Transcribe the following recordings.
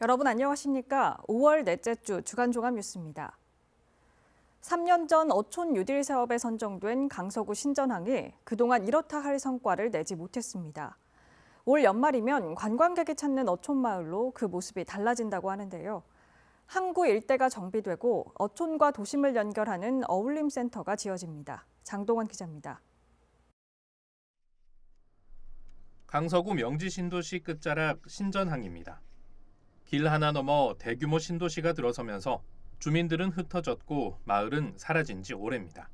여러분 안녕하십니까? 5월 넷째 주 주간 종합 뉴스입니다. 3년 전 어촌 뉴딜 사업에 선정된 강서구 신전항이 그동안 이렇다 할 성과를 내지 못했습니다. 올 연말이면 관광객이 찾는 어촌 마을로 그 모습이 달라진다고 하는데요. 항구 일대가 정비되고 어촌과 도심을 연결하는 어울림센터가 지어집니다. 장동원 기자입니다. 강서구 명지 신도시 끝자락 신전항입니다. 길 하나 넘어 대규모 신도시가 들어서면서 주민들은 흩어졌고 마을은 사라진 지 오래입니다.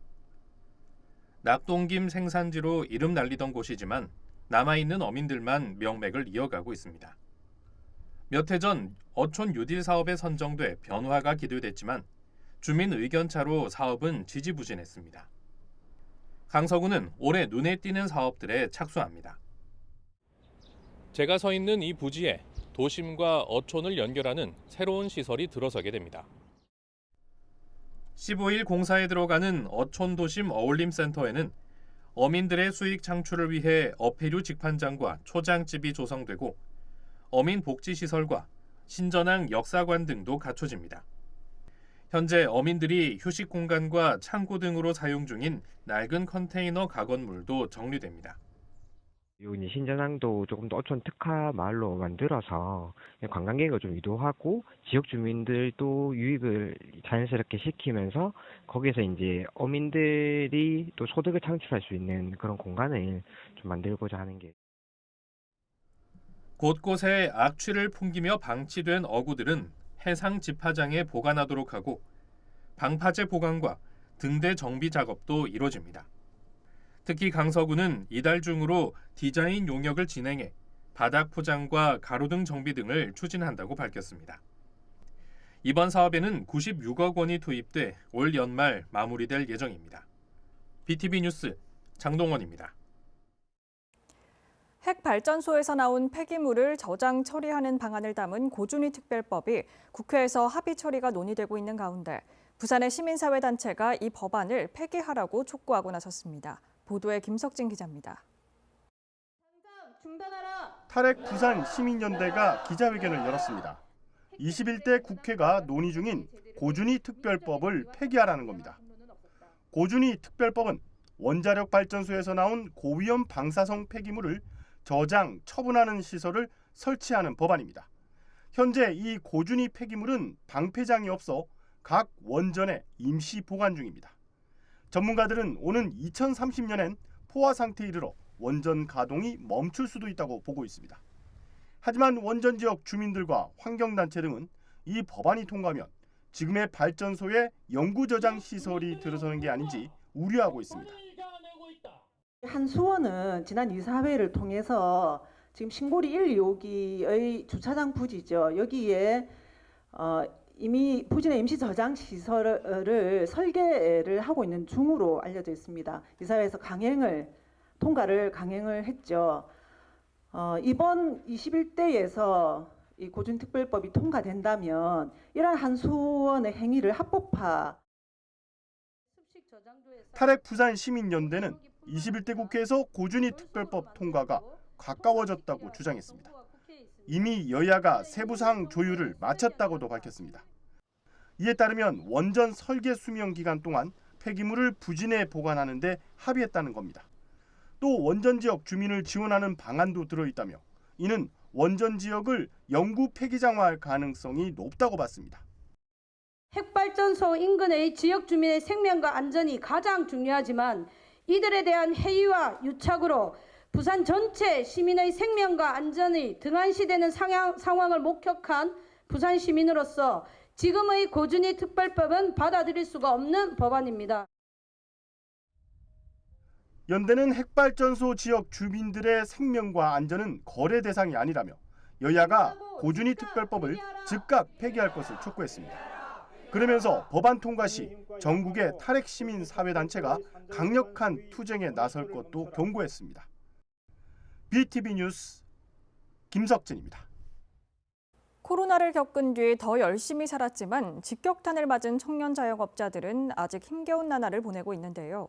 낙동김 생산지로 이름 날리던 곳이지만 남아있는 어민들만 명맥을 이어가고 있습니다. 몇 해 전 어촌 뉴딜 사업에 선정돼 변화가 기대됐지만 주민 의견차로 사업은 지지부진했습니다. 강서구는 올해 눈에 띄는 사업들에 착수합니다. 제가 서 있는 이 부지에 도심과 어촌을 연결하는 새로운 시설이 들어서게 됩니다. 15일 공사에 들어가는 어촌도심 어울림센터에는 어민들의 수익 창출을 위해 어패류 직판장과 초장집이 조성되고 어민 복지시설과 신전항 역사관 등도 갖춰집니다. 현재 어민들이 휴식 공간과 창고 등으로 사용 중인 낡은 컨테이너 가건물도 정리됩니다. 이 신전항도 조금 더 어촌 특화 마을로 만들어서 관광객을 좀 유도하고 지역 주민들도 유입을 자연스럽게 시키면서 거기서 이제 어민들이 또 소득을 창출할 수 있는 그런 공간을 좀 만들고자 하는 게. 곳곳에 악취를 풍기며 방치된 어구들은 해상 집화장에 보관하도록 하고 방파제 보관과 등대 정비 작업도 이뤄집니다. 특히 강서구는 이달 중으로 디자인 용역을 진행해 바닥 포장과 가로등 정비 등을 추진한다고 밝혔습니다. 이번 사업에는 96억 원이 투입돼 올 연말 마무리될 예정입니다. BTV 뉴스 장동원입니다. 핵발전소에서 나온 폐기물을 저장 처리하는 방안을 담은 고준위 특별법이 국회에서 합의 처리가 논의되고 있는 가운데 부산의 시민사회단체가 이 법안을 폐기하라고 촉구하고 나섰습니다. 보도에 김석진 기자입니다. 탈핵 부산 시민연대가 기자회견을 열었습니다. 21대 국회가 논의 중인 고준위 특별법을 폐기하라는 겁니다. 고준위 특별법은 원자력 발전소에서 나온 고위험 방사성 폐기물을 저장, 처분하는 시설을 설치하는 법안입니다. 현재 이 고준위 폐기물은 방패장이 없어 각 원전에 임시 보관 중입니다. 전문가들은 오는 2030년엔 포화 상태에 이르러 원전 가동이 멈출 수도 있다고 보고 있습니다. 하지만 원전 지역 주민들과 환경단체 등은 이 법안이 통과하면 지금의 발전소에 영구 저장 시설이 들어서는 게 아닌지 우려하고 있습니다. 한수원은 지난 이사회를 통해서 지금 신고리 1, 2호기의 주차장 부지죠. 여기에 이미 부진의 임시 저장 시설을 설계를 하고 있는 중으로 알려져 있습니다. 이사회에서 통과를 강행을 했죠. 이번 21대에서 이 고준특별법이 통과된다면 이러한 한수원의 행위를 합법화. 탈핵 부산 시민연대는 21대 국회에서 고준위 특별법 통과가 가까워졌다고 주장했습니다. 이미 여야가 세부사항 조율을 마쳤다고도 밝혔습니다. 이에 따르면 원전 설계 수명 기간 동안 폐기물을 부진해 보관하는 데 합의했다는 겁니다. 또 원전 지역 주민을 지원하는 방안도 들어있다며 이는 원전 지역을 영구 폐기장화할 가능성이 높다고 봤습니다. 핵발전소 인근의 지역 주민의 생명과 안전이 가장 중요하지만 이들에 대한 해이와 유착으로 부산 전체 시민의 생명과 안전이 등한시되는 상황을 목격한 부산 시민으로서 지금의 고준위 특별법은 받아들일 수가 없는 법안입니다. 연대는 핵발전소 지역 주민들의 생명과 안전은 거래 대상이 아니라며 여야가 고준위 특별법을 즉각 폐기할 것을 촉구했습니다. 그러면서 법안 통과 시 전국의 탈핵 시민 사회단체가 강력한 투쟁에 나설 것도 경고했습니다. BTV 뉴스 김석진입니다. 코로나를 겪은 뒤 더 열심히 살았지만 직격탄을 맞은 청년 자영업자들은 아직 힘겨운 나날을 보내고 있는데요.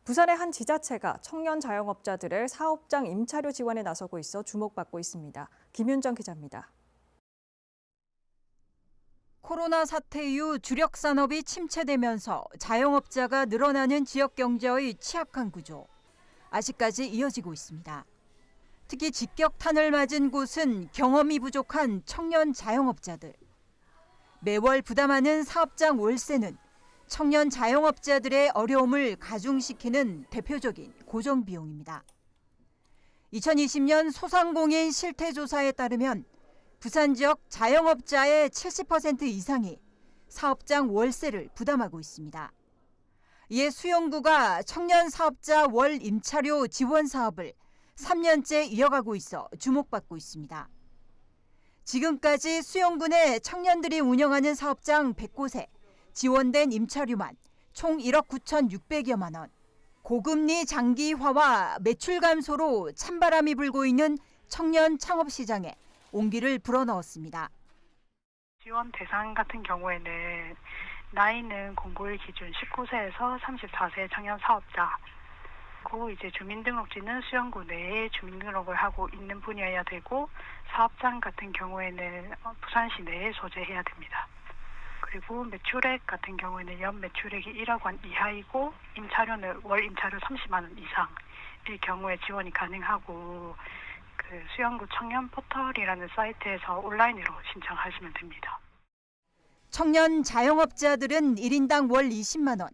부산의 한 지자체가 청년 자영업자들의 사업장 임차료 지원에 나서고 있어 주목받고 있습니다. 김윤정 기자입니다. 코로나 사태 이후 주력 산업이 침체되면서 자영업자가 늘어나는 지역 경제의 취약한 구조. 아직까지 이어지고 있습니다. 특히 직격탄을 맞은 곳은 경험이 부족한 청년 자영업자들. 매월 부담하는 사업장 월세는 청년 자영업자들의 어려움을 가중시키는 대표적인 고정 비용입니다. 2020년 소상공인 실태조사에 따르면 부산 지역 자영업자의 70% 이상이 사업장 월세를 부담하고 있습니다. 이에 수영구가 청년 사업자 월 임차료 지원 사업을 3년째 이어가고 있어 주목받고 있습니다. 지금까지 수영구 내 청년들이 운영하는 사업장 100곳에 지원된 임차료만 총 1억 9,600여만 원. 고금리 장기화와 매출 감소로 찬바람이 불고 있는 청년 창업 시장에 온기를 불어넣었습니다. 지원 대상 같은 경우에는 나이는 공고일 기준 19세에서 34세 청년 사업자, 그리고 이제 주민등록지는 수영구 내에 주민등록을 하고 있는 분이어야 되고 사업장 같은 경우에는 부산시 내에 소재해야 됩니다. 그리고 매출액 같은 경우에는 연 매출액이 1억 원 이하이고 임차료는 월 임차료 30만 원 이상일 경우에 지원이 가능하고 수영구 청년 포털이라는 사이트에서 온라인으로 신청하시면 됩니다. 청년 자영업자들은 1인당 월 20만 원,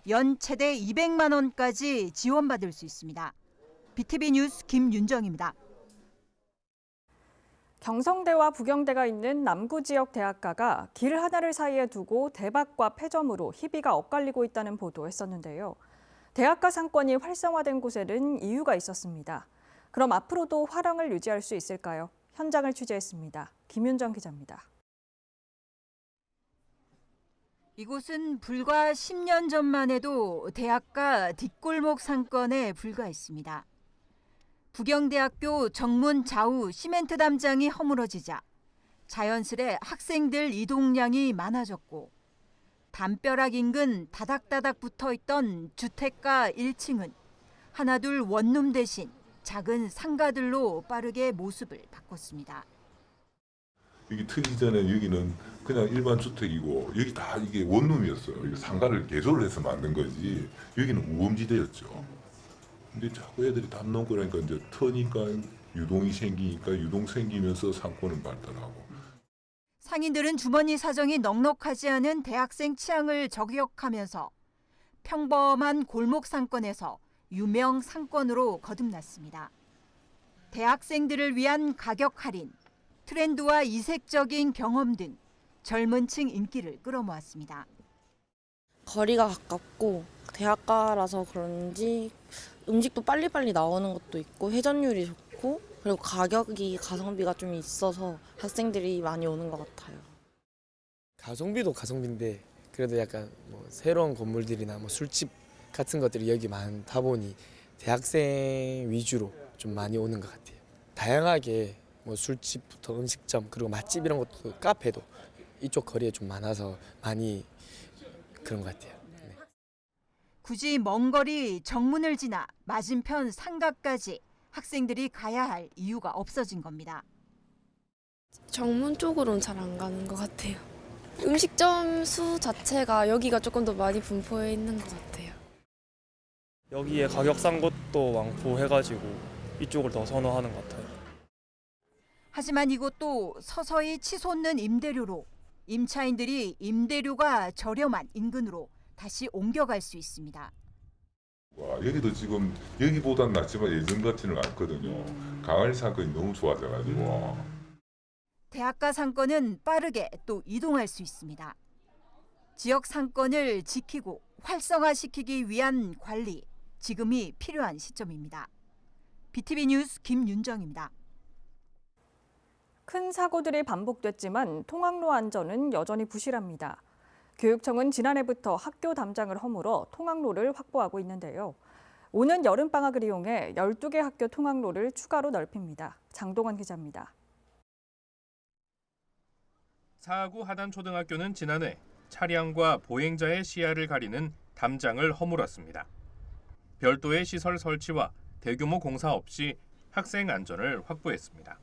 연 최대 200만 원까지 지원받을 수 있습니다. BTV 뉴스 김윤정입니다. 경성대와 부경대가 있는 남구 지역 대학가가 길 하나를 사이에 두고 대박과 폐점으로 희비가 엇갈리고 있다는 보도했었는데요. 대학가 상권이 활성화된 곳에는 이유가 있었습니다. 그럼 앞으로도 화랑을 유지할 수 있을까요? 현장을 취재했습니다. 김윤정 기자입니다. 이곳은 불과 10년 전만 해도 대학가 뒷골목 상권에 불과했습니다. 부경대학교 정문 좌우 시멘트 담장이 허물어지자 자연스레 학생들 이동량이 많아졌고 담벼락 인근 다닥다닥 붙어있던 주택가 1층은 하나둘 원룸 대신 작은 상가들로 빠르게 모습을 바꿨습니다. 여기 트기 전에 여기는 그냥 일반 주택이고 여기 다 이게 원룸이었어요. 이거 상가를 개조를 해서 만든 거지. 여기는 우범지대였죠. 근데 자꾸 애들이 담 넘고 그러니까 이제 터니까 유동이 생기니까 유동 생기면서 상권은 발달하고. 상인들은 주머니 사정이 넉넉하지 않은 대학생 취향을 저격하면서 평범한 골목 상권에서 유명 상권으로 거듭났습니다. 대학생들을 위한 가격 할인, 트렌드와 이색적인 경험 등 젊은 층 인기를 끌어모았습니다. 거리가 가깝고 대학가라서 그런지 음식도 빨리빨리 나오는 것도 있고 회전율이 좋고 그리고 가격이 가성비가 좀 있어서 학생들이 많이 오는 것 같아요. 가성비도 가성비인데 그래도 약간 새로운 건물들이나 술집 같은 것들이 여기 많다 보니 대학생 위주로 좀 많이 오는 것 같아요. 다양하게 술집부터 음식점 그리고 맛집 이런 것도 카페도 이쪽 거리에 좀 많아서 많이 그런 것 같아요. 네. 굳이 먼 거리 정문을 지나 맞은편 상가까지 학생들이 가야 할 이유가 없어진 겁니다. 정문 쪽으로는 잘 안 가는 것 같아요. 음식점 수 자체가 여기가 조금 더 많이 분포해 있는 것 같아요. 여기에 가격 싼 것도 많고 해가지고 이쪽을 더 선호하는 것 같아요. 하지만 이곳도 서서히 치솟는 임대료로 임차인들이 임대료가 저렴한 인근으로 다시 옮겨갈 수 있습니다. 와, 여기도 지금 여기보단 낫지만 예전 같지는 않거든요. 강아리 상권이 너무 좋아져가지고. 대학가 상권은 빠르게 또 이동할 수 있습니다. 지역 상권을 지키고 활성화시키기 위한 관리, 지금이 필요한 시점입니다. BTV 뉴스 김윤정입니다. 큰 사고들이 반복됐지만 통학로 안전은 여전히 부실합니다. 교육청은 지난해부터 학교 담장을 허물어 통학로를 확보하고 있는데요. 오는 여름방학을 이용해 12개 학교 통학로를 추가로 넓힙니다. 장동원 기자입니다. 사하구 하단초등학교는 지난해 차량과 보행자의 시야를 가리는 담장을 허물었습니다. 별도의 시설 설치와 대규모 공사 없이 학생 안전을 확보했습니다.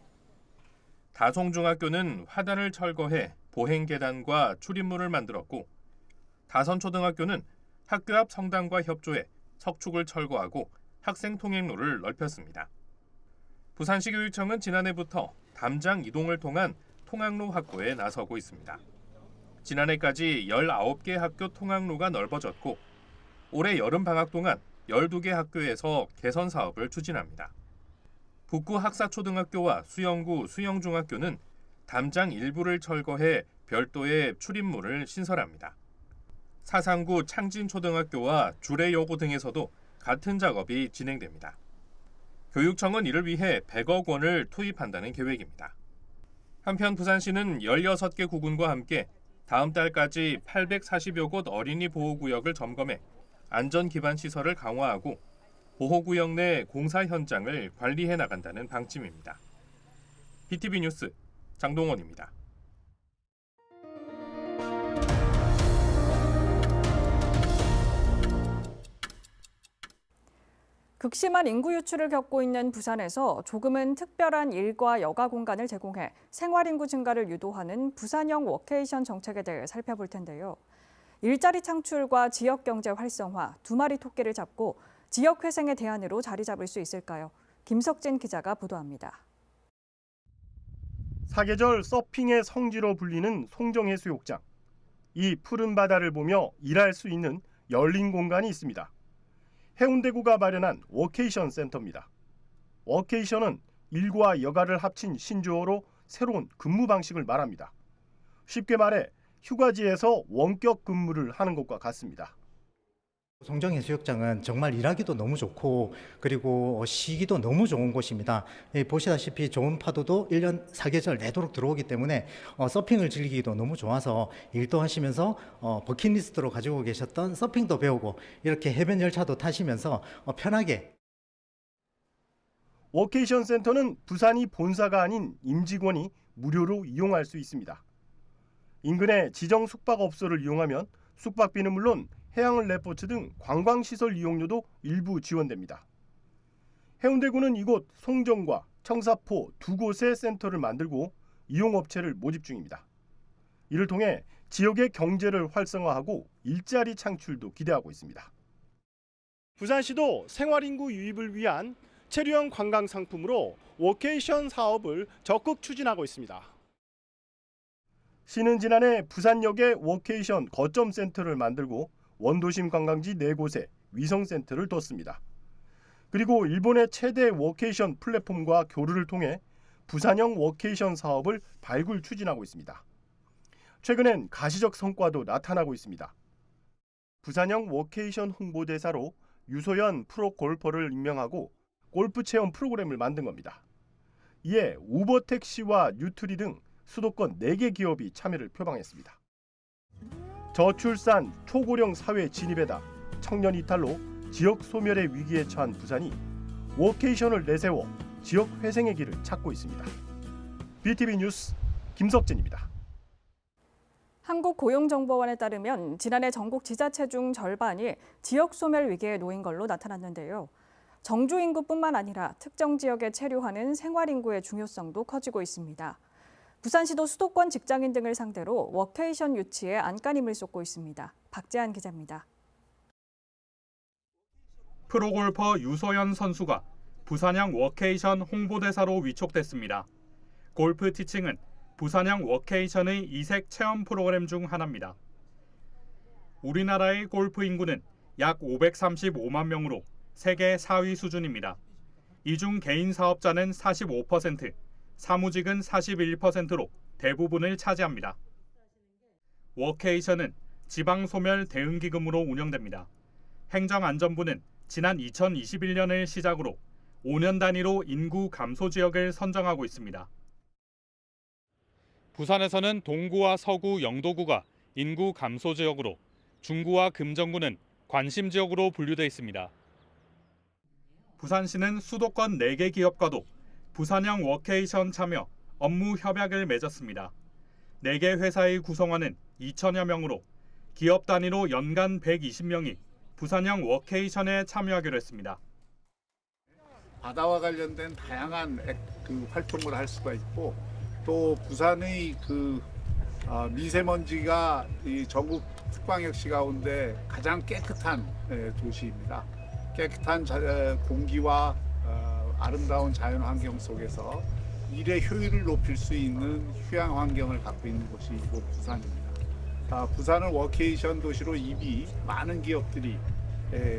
다송중학교는 화단을 철거해 보행 계단과 출입문을 만들었고 다선초등학교는 학교 앞 성당과 협조해 석축을 철거하고 학생 통행로를 넓혔습니다. 부산시 교육청은 지난해부터 담장 이동을 통한 통학로 확보에 나서고 있습니다. 지난해까지 19개 학교 통학로가 넓어졌고 올해 여름방학 동안 12개 학교에서 개선 사업을 추진합니다. 북구 학사초등학교와 수영구 수영중학교는 담장 일부를 철거해 별도의 출입문을 신설합니다. 사상구 창진초등학교와 주례여고 등에서도 같은 작업이 진행됩니다. 교육청은 이를 위해 100억 원을 투입한다는 계획입니다. 한편 부산시는 16개 구군과 함께 다음 달까지 840여 곳 어린이 보호구역을 점검해 안전 기반 시설을 강화하고 보호구역 내 공사 현장을 관리해 나간다는 방침입니다. BTV 뉴스 장동원입니다. 극심한 인구 유출을 겪고 있는 부산에서 조금은 특별한 일과 여가 공간을 제공해 생활 인구 증가를 유도하는 부산형 워케이션 정책에 대해 살펴볼 텐데요. 일자리 창출과 지역 경제 활성화, 두 마리 토끼를 잡고 지역 회생의 대안으로 자리 잡을 수 있을까요? 김석진 기자가 보도합니다. 사계절 서핑의 성지로 불리는 송정해수욕장. 이 푸른 바다를 보며 일할 수 있는 열린 공간이 있습니다. 해운대구가 마련한 워케이션 센터입니다. 워케이션은 일과 여가를 합친 신조어로 새로운 근무 방식을 말합니다. 쉽게 말해 휴가지에서 원격 근무를 하는 것과 같습니다. 송정해수욕장은 정말 일하기도 너무 좋고 그리고 쉬기도 너무 좋은 곳입니다. 보시다시피 좋은 파도도 1년 4계절 내도록 들어오기 때문에 서핑을 즐기기도 너무 좋아서 일도 하시면서 버킷리스트로 가지고 계셨던 서핑도 배우고 이렇게 해변 열차도 타시면서 편하게. 워케이션 센터는 부산이 본사가 아닌 임직원이 무료로 이용할 수 있습니다. 인근의 지정 숙박업소를 이용하면 숙박비는 물론 해양 레포츠 등 관광시설 이용료도 일부 지원됩니다. 해운대구는 이곳 송정과 청사포 두 곳의 센터를 만들고 이용업체를 모집 중입니다. 이를 통해 지역의 경제를 활성화하고 일자리 창출도 기대하고 있습니다. 부산시도 생활인구 유입을 위한 체류형 관광 상품으로 워케이션 사업을 적극 추진하고 있습니다. 시는 지난해 부산역에 워케이션 거점 센터를 만들고 원도심 관광지 4곳에 위성센터를 뒀습니다. 그리고 일본의 최대 워케이션 플랫폼과 교류를 통해 부산형 워케이션 사업을 발굴 추진하고 있습니다. 최근엔 가시적 성과도 나타나고 있습니다. 부산형 워케이션 홍보대사로 유소연 프로골퍼를 임명하고 골프 체험 프로그램을 만든 겁니다. 이에 우버택시와 뉴트리 등 수도권 4개 기업이 참여를 표방했습니다. 저출산, 초고령 사회 진입에다 청년 이탈로 지역 소멸의 위기에 처한 부산이 워케이션을 내세워 지역 회생의 길을 찾고 있습니다. BTV 뉴스 김석진입니다. 한국고용정보원에 따르면 지난해 전국 지자체 중 절반이 지역 소멸 위기에 놓인 걸로 나타났는데요. 정주 인구뿐만 아니라 특정 지역에 체류하는 생활 인구의 중요성도 커지고 있습니다. 부산시도 수도권 직장인 등을 상대로 워케이션 유치에 안간힘을 쏟고 있습니다. 박재한 기자입니다. 프로골퍼 유소연 선수가 부산형 워케이션 홍보대사로 위촉됐습니다. 골프 티칭은 부산형 워케이션의 이색 체험 프로그램 중 하나입니다. 우리나라의 골프 인구는 약 535만 명으로 세계 4위 수준입니다. 이 중 개인 사업자는 45%, 사무직은 41%로 대부분을 차지합니다. 워케이션은 지방소멸 대응기금으로 운영됩니다. 행정안전부는 지난 2021년을 시작으로 5년 단위로 인구 감소 지역을 선정하고 있습니다. 부산에서는 동구와 서구, 영도구가 인구 감소 지역으로 중구와 금정구는 관심 지역으로 분류돼 있습니다. 부산시는 수도권 4개 기업과도 부산형 워케이션 참여 업무 협약을 맺었습니다. 4개 회사의 구성원은 2천여 명으로 기업 단위로 연간 120명이 부산형 워케이션에 참여하기로 했습니다. 바다와 관련된 다양한 활동을 할 수가 있고 또 부산의 미세먼지가 이 전국 특광역시 가운데 가장 깨끗한 도시입니다. 깨끗한 공기와 아름다운 자연 환경 속에서 일의 효율을 높일 수 있는 휴양 환경을 갖고 있는 곳이 이곳 부산입니다. 부산은 워케이션 도시로 이미 많은 기업들이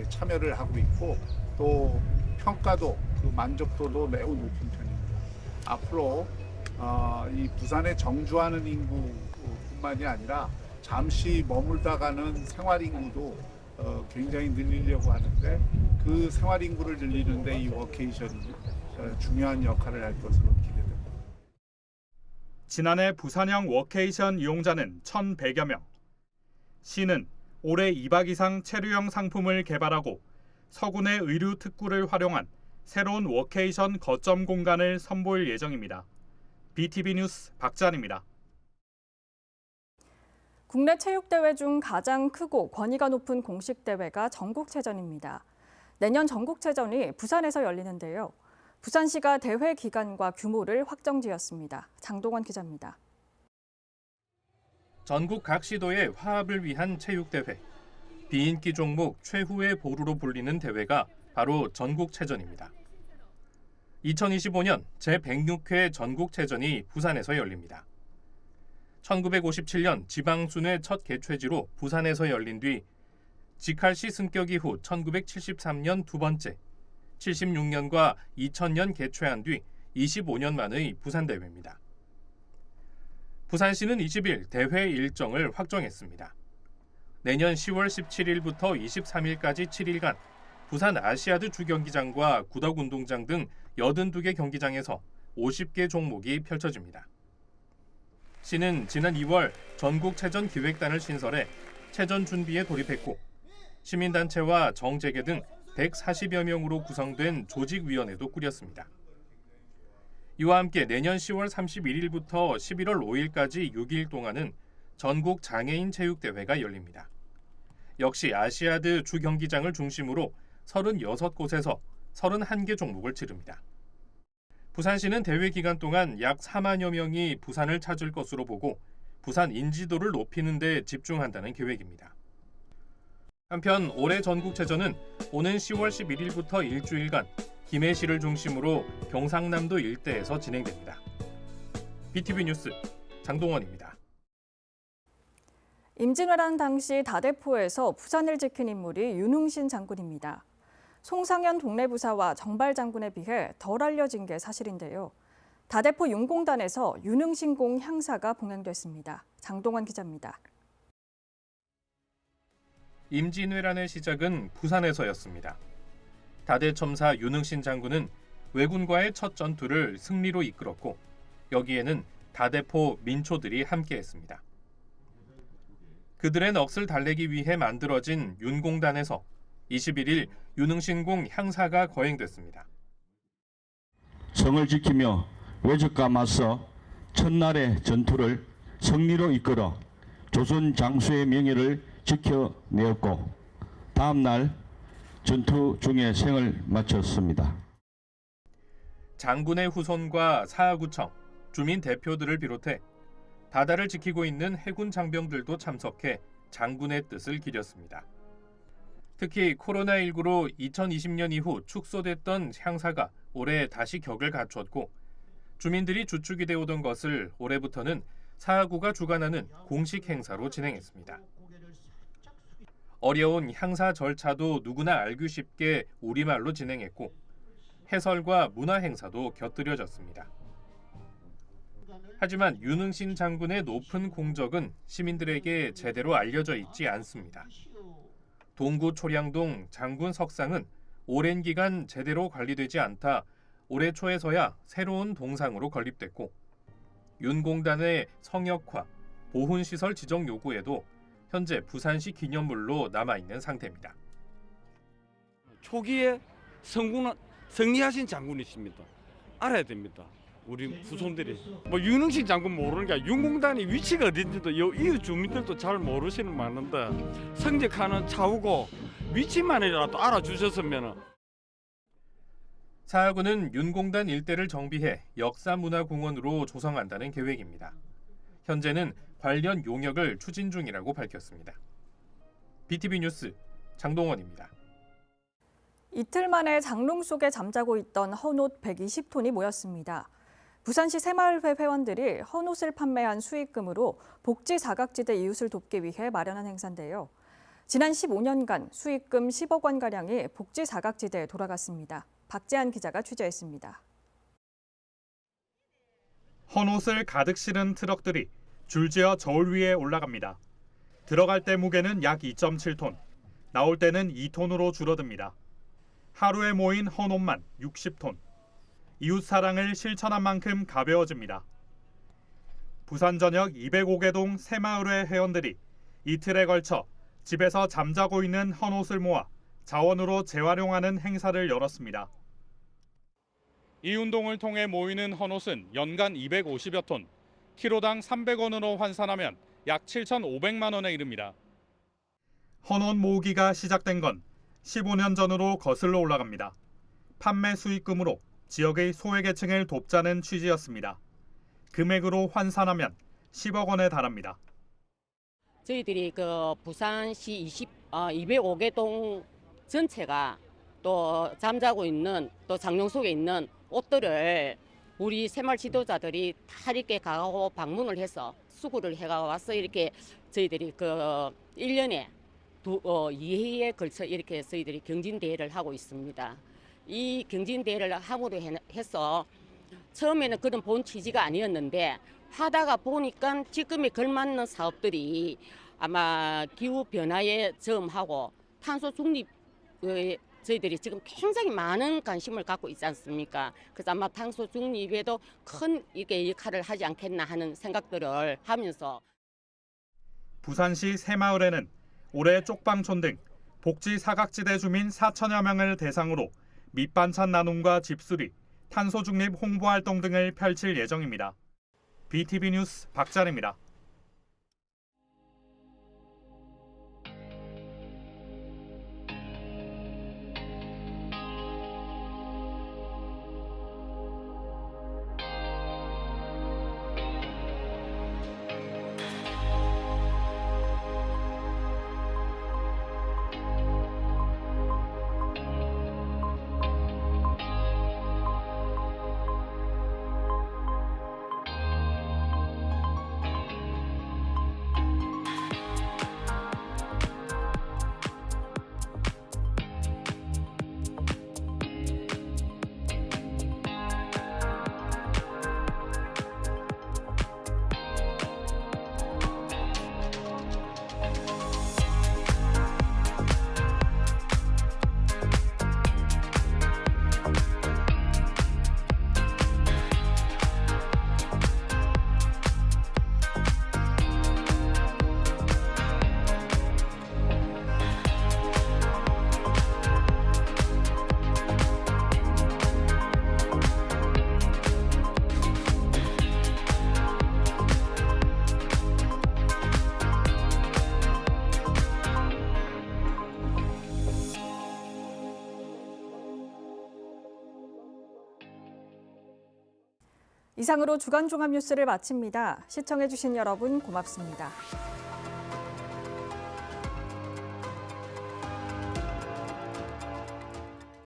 참여를 하고 있고 또 평가도 그 만족도도 매우 높은 편입니다. 앞으로 이 부산에 정주하는 인구뿐만이 아니라 잠시 머물다 가는 생활 인구도 굉장히 늘리려고 하는데 그 생활 인구를 늘리는데 이 워케이션이 중요한 역할을 할 것으로 기대됩니다. 지난해 부산형 워케이션 이용자는 1,100여 명. 시는 올해 2박 이상 체류형 상품을 개발하고 서군의 의류 특구를 활용한 새로운 워케이션 거점 공간을 선보일 예정입니다. BTV 뉴스 박찬입니다. 국내 체육대회 중 가장 크고 권위가 높은 공식대회가 전국체전입니다. 내년 전국체전이 부산에서 열리는데요. 부산시가 대회 기간과 규모를 확정지었습니다. 장동원 기자입니다. 전국 각 시도의 화합을 위한 체육대회. 비인기 종목 최후의 보루로 불리는 대회가 바로 전국체전입니다. 2025년 제106회 전국체전이 부산에서 열립니다. 1957년 지방순회 첫 개최지로 부산에서 열린 뒤 직할시 승격 이후 1973년 두 번째, 76년과 2000년 개최한 뒤 25년 만의 부산대회입니다. 부산시는 20일 대회 일정을 확정했습니다. 내년 10월 17일부터 23일까지 7일간 부산 아시아드 주경기장과 구덕운동장 등 82개 경기장에서 50개 종목이 펼쳐집니다. 시는 지난 2월 전국체전 기획단을 신설해 체전 준비에 돌입했고 시민단체와 정재계 등 140여 명으로 구성된 조직위원회도 꾸렸습니다. 이와 함께 내년 10월 31일부터 11월 5일까지 6일 동안은 전국 장애인 체육대회가 열립니다. 역시 아시아드 주경기장을 중심으로 36곳에서 31개 종목을 치릅니다. 부산시는 대회 기간 동안 약 4만여 명이 부산을 찾을 것으로 보고 부산 인지도를 높이는 데 집중한다는 계획입니다. 한편 올해 전국체전은 오는 10월 11일부터 일주일간 김해시를 중심으로 경상남도 일대에서 진행됩니다. BTV 뉴스 장동원입니다. 임진왜란 당시 다대포에서 부산을 지킨 인물이 윤흥신 장군입니다. 송상현 동래부사와 정발 장군에 비해 덜 알려진 게 사실인데요. 다대포 윤공단에서 윤흥신공 향사가 봉행됐습니다. 장동원 기자입니다. 임진왜란의 시작은 부산에서였습니다. 다대첨사 윤흥신 장군은 왜군과의 첫 전투를 승리로 이끌었고 여기에는 다대포 민초들이 함께했습니다. 그들의 넋을 달래기 위해 만들어진 윤공단에서 21일 윤흥신공 향사가 거행됐습니다. 성을 지키며 외적과 맞서 첫날의 전투를 승리로 이끌어 조선 장수의 명예를 지켜내었고 다음 날 전투 중에 생을 마쳤습니다. 장군의 후손과 사하구청, 주민 대표들을 비롯해 바다를 지키고 있는 해군 장병들도 참석해 장군의 뜻을 기렸습니다. 특히 코로나19로 2020년 이후 축소됐던 향사가 올해 다시 격을 갖췄고 주민들이 주축이 되어오던 것을 올해부터는 사하구가 주관하는 공식 행사로 진행했습니다. 어려운 향사 절차도 누구나 알기 쉽게 우리말로 진행했고 해설과 문화 행사도 곁들여졌습니다. 하지만 윤흥신 장군의 높은 공적은 시민들에게 제대로 알려져 있지 않습니다. 동구 초량동 장군 석상은 오랜 기간 제대로 관리되지 않다 올해 초에서야 새로운 동상으로 건립됐고 윤공단의 성역화, 보훈시설 지정 요구에도 현재 부산시 기념물로 남아있는 상태입니다. 초기에 승리하신 장군이십니다. 알아야 됩니다. 우리 후손들이 윤흥신 장군 모르는 게 윤공단이 위치가 어딘지도 이웃 주민들도 잘 모르시는 많은데 성직하는 차후고 위치만이라도 알아주셨으면. 사하구는 윤공단 일대를 정비해 역사문화공원으로 조성한다는 계획입니다. 현재는 관련 용역을 추진 중이라고 밝혔습니다. BTV 뉴스 장동원입니다. 이틀 만에 장롱 속에 잠자고 있던 헌옷 120톤이 모였습니다. 부산시 새마을회 회원들이 헌옷을 판매한 수익금으로 복지 사각지대 이웃을 돕기 위해 마련한 행사인데요. 지난 15년간 수익금 10억 원가량이 복지 사각지대에 돌아갔습니다. 박재한 기자가 취재했습니다. 헌옷을 가득 실은 트럭들이 줄지어 저울 위에 올라갑니다. 들어갈 때 무게는 약 2.7톤, 나올 때는 2톤으로 줄어듭니다. 하루에 모인 헌옷만 60톤. 이웃 사랑을 실천한 만큼 가벼워집니다. 부산 전역 205개동 새마을회 회원들이 이틀에 걸쳐 집에서 잠자고 있는 헌옷을 모아 자원으로 재활용하는 행사를 열었습니다. 이 운동을 통해 모이는 헌옷은 연간 250여 톤, 키로당 300원으로 환산하면 약 7,500만 원에 이릅니다. 헌옷 모으기가 시작된 건 15년 전으로 거슬러 올라갑니다. 판매 수익금으로 지역의 소외계층을 돕자는 취지였습니다. 금액으로 환산하면 10억 원에 달합니다. 저희들이 부산시 205개동 전체가 또 잠자고 있는 또 장롱 속에 있는 옷들을 우리 새마을 지도자들이 다 이렇게 가고 방문을 해서 수구를 해가 와서 이렇게 저희들이 1년에 2회에 걸쳐 이렇게 저희들이 경진대회를 하고 있습니다. 이 경진대회를 함으로 해서 처음에는 그런 본 취지가 아니었는데 하다가 보니까 지금에 걸맞는 사업들이 아마 기후 변화에 저음하고 탄소 중립에 저희들이 지금 굉장히 많은 관심을 갖고 있지 않습니까? 그래서 아마 탄소 중립에도 큰 이게 역할을 하지 않겠나 하는 생각들을 하면서 부산시 새마을에는 올해 쪽방촌 등 복지 사각지대 주민 4천여 명을 대상으로 밑반찬 나눔과 집수리, 탄소 중립 홍보 활동 등을 펼칠 예정입니다. BTV 뉴스 박찬입니다. 이상으로 주간 종합 뉴스를 마칩니다. 시청해주신 여러분 고맙습니다.